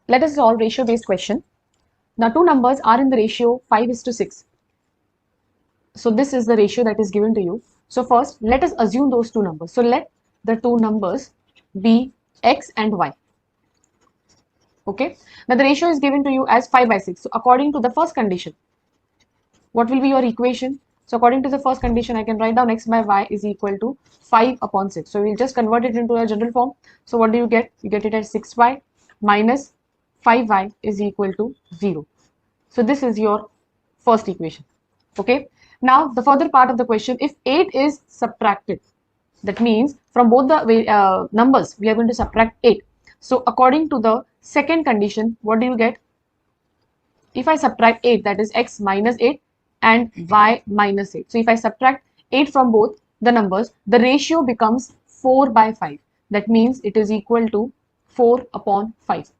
Let us solve ratio-based question. Now, two numbers are in the ratio 5:6. So this is the ratio that is given to you. So first, let us assume those two numbers. So let the two numbers be x and y. Okay. Now the ratio is given to you as 5/6. So according to the first condition, what will be your equation? So according to the first condition, I can write down x by y is equal to 5/6. So we'll just convert it into a general form. So what do you get? You get it as 6y minus 5y is equal to 0. So this is your first equation. Okay. Now the further part of the question, if 8 is subtracted, that means from both the numbers, we are going to subtract 8. So according to the second condition, what do you get? If I subtract 8, that is x minus 8 and y minus 8. So if I subtract 8 from both the numbers, the ratio becomes 4/5. That means it is equal to 4/5.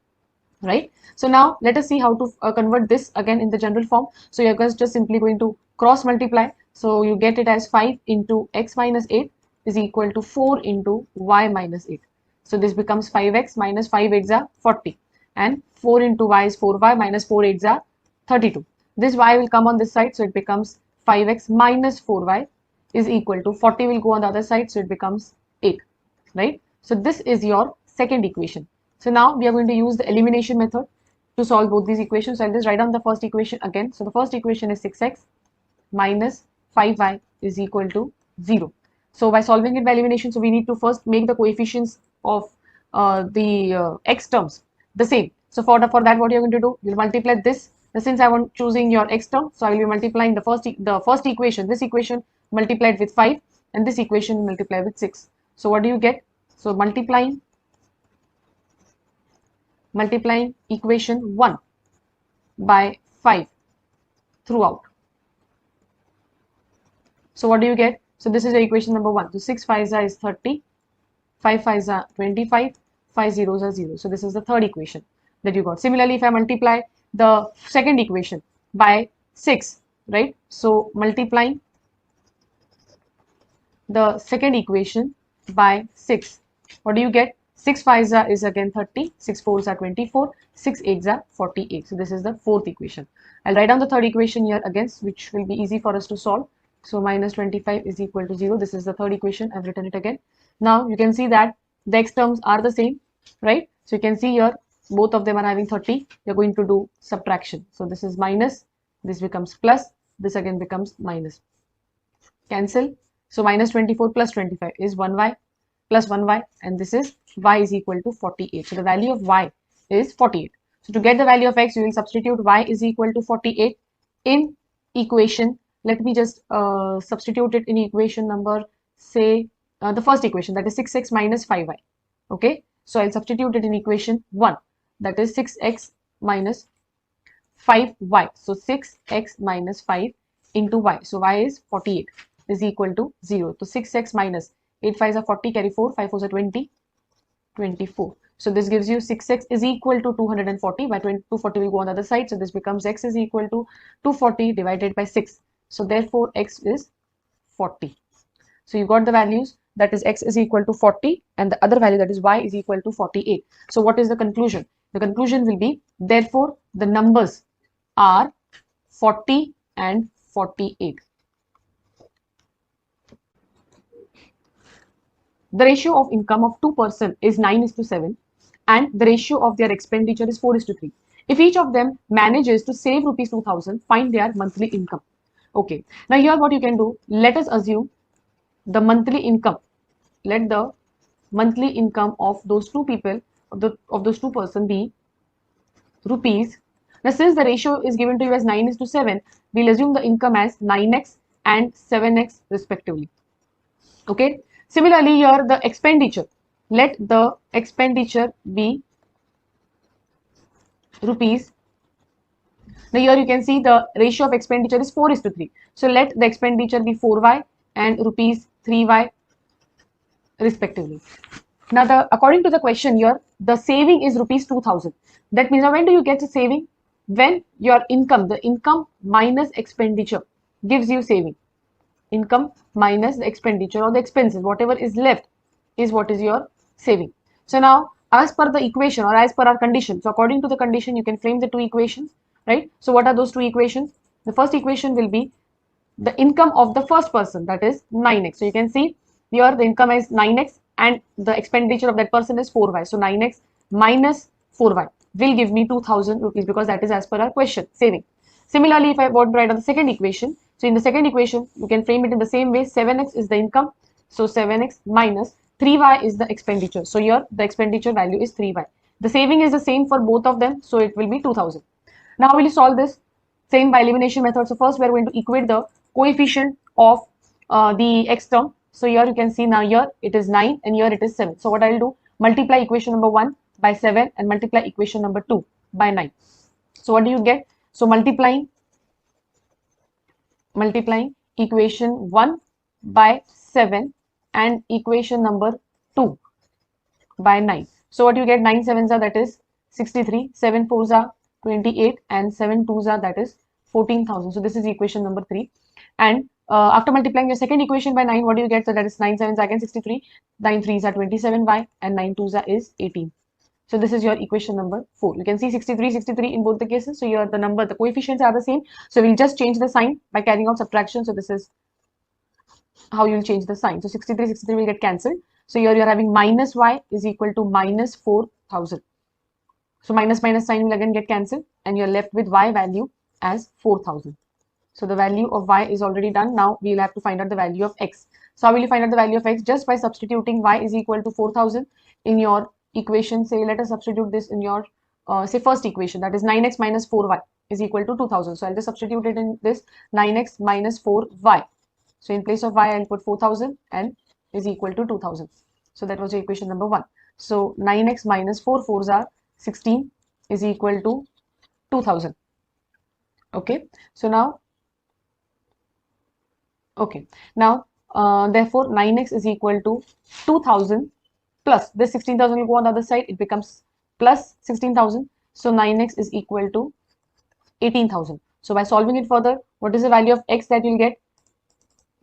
Right? So now let us see how to convert this again in the general form. So you're just simply going to cross multiply. So you get it as 5 into x minus 8 is equal to 4 into y minus 8. So this becomes 5x minus 5 8s are 40. And 4 into y is 4y minus 4 8s are 32. This y will come on this side. So it becomes 5x minus 4y is equal to 40 will go on the other side. So it becomes 8. Right? So this is your second equation. So now we are going to use the elimination method to solve both these equations. So I'll just write down the first equation again. So the first equation is 6x minus 5y is equal to 0. So by solving it by elimination, so we need to first make the coefficients of the x terms the same. So for that, what you're going to do, you'll multiply this. Now, since I want choosing your x term, so I will be multiplying the first equation. This equation multiplied with 5, and this equation multiplied with 6. So what do you get? So multiplying equation 1 by 5 throughout. So what do you get? So this is the equation number 1. So 6 5s is 30, 5 5s are 25, 5 zeros are 0. So this is the third equation that you got. Similarly, if I multiply the second equation by 6, right? So multiplying the second equation by 6, what do you get? 6 5s is again 30, 6 4s are 24, 6 8s are 48. So this is the fourth equation. I'll write down the third equation here again, which will be easy for us to solve. So minus 25 is equal to 0. This is the third equation. I've written it again. Now you can see that the x terms are the same, right? So you can see here, both of them are having 30. You're going to do subtraction. So this is minus, this becomes plus, this again becomes minus. Cancel. So minus 24 plus 25 is 1y plus 1y, and this is y is equal to 48. So the value of y is 48. So to get the value of x, you will substitute y is equal to 48 in equation. Let me just substitute it in equation number, say the first equation, that is 6x minus 5y. Okay, so I'll substitute it in equation 1, that is 6x minus 5y. So 6x minus 5 into y. So y is 48 is equal to 0. So 6x minus 8 5s are 40, carry 4, 5 4s are 20, 24. So this gives you 6x is equal to 240. By 240 will go on the other side. So this becomes x is equal to 240 divided by 6. So therefore x is 40. So you got the values, that is x is equal to 40, and the other value, that is y is equal to 48. So what is the conclusion? The conclusion will be, therefore the numbers are 40 and 48. The ratio of income of two persons is 9:7, and the ratio of their expenditure is 4:3. If each of them manages to save rupees 2000, find their monthly income. Okay, now here what you can do, let us assume the monthly income. Let the monthly income of those two people, of those two persons be rupees. Now since the ratio is given to you as 9:7, we'll assume the income as 9x and 7x respectively. Okay. Similarly, here the expenditure, let the expenditure be rupees. Now here you can see the ratio of expenditure is 4:3. So let the expenditure be 4y and rupees 3y respectively. Now according to the question here, the saving is rupees 2000. That means, now when do you get the saving? When your income, the income minus expenditure gives you saving. Income minus the expenditure or the expenses, whatever is left is what is your saving. So now as per the equation or as per our condition. So according to the condition, you can frame the two equations, right? So what are those two equations? The first equation will be the income of the first person, that is 9x. So you can see here the income is 9x and the expenditure of that person is 4y. So 9x minus 4y will give me 2000 rupees because that is as per our question, saving. Similarly, if I want to write on the second equation, so in the second equation, you can frame it in the same way. 7x is the income. So 7x minus 3y is the expenditure. So here the expenditure value is 3y. The saving is the same for both of them. So it will be 2000. Now will you solve this? Same by elimination method. So first we are going to equate the coefficient of the x term. So here you can see now here it is 9 and here it is 7. So what I will do? Multiply equation number 1 by 7 and multiply equation number 2 by 9. So what do you get? So multiplying equation 1 by 7 and equation number 2 by 9. So what you get? 9 sevens are, that is 63, 7 fours are 28 and 7 twos are, that is 14,000. So this is equation number 3. And after multiplying your second equation by 9, what do you get? So that is 9 sevens are again 63, 9 threes are 27y and 9 twos are is 18. So this is your equation number 4. You can see 63, 63 in both the cases. So here the number, the coefficients are the same. So we'll just change the sign by carrying out subtraction. So this is how you'll change the sign. So 63, 63 will get cancelled. So here you're having minus y is equal to minus 4,000. So minus minus sign will again get cancelled and you're left with y value as 4,000. So the value of y is already done. Now we'll have to find out the value of x. So how will you find out the value of x? Just by substituting y is equal to 4,000 in your equation. Say let us substitute this in your say first equation, that is 9x minus 4y is equal to 2000. So I'll just substitute it in this 9x minus 4y. So in place of y I'll put 4000 and is equal to 2000. So that was your equation number 1. So 9x minus 4 fours are 16 is equal to 2000. Okay, so now therefore 9x is equal to 2000 plus this 16,000 will go on the other side, it becomes plus 16,000. So 9x is equal to 18,000. So by solving it further, what is the value of x that you'll get?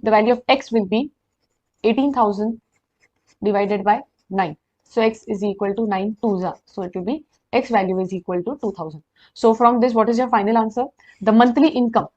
The value of x will be 18,000 divided by 9. So x is equal to 9 twos are. So it will be x value is equal to 2000. So from this, what is your final answer? The monthly income.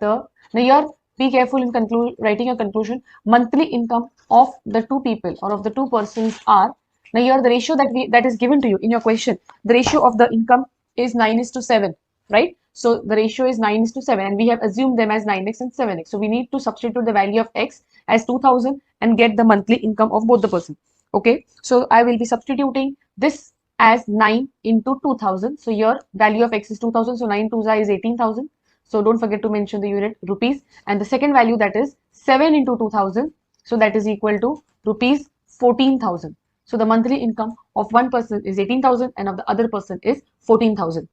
Now here, be careful in writing your conclusion. Monthly income of the two people or of the two persons are, now here the ratio that is given to you in your question, the ratio of the income is 9:7, right? So the ratio is 9:7 and we have assumed them as 9x and 7x. So we need to substitute the value of x as 2000 and get the monthly income of both the person. Okay, so I will be substituting this as 9 into 2000. So your value of x is 2000. So 9 twos is 18,000. So don't forget to mention the unit rupees, and the second value, that is 7 into 2000. So that is equal to rupees 14,000. So the monthly income of one person is 18,000 and of the other person is 14,000.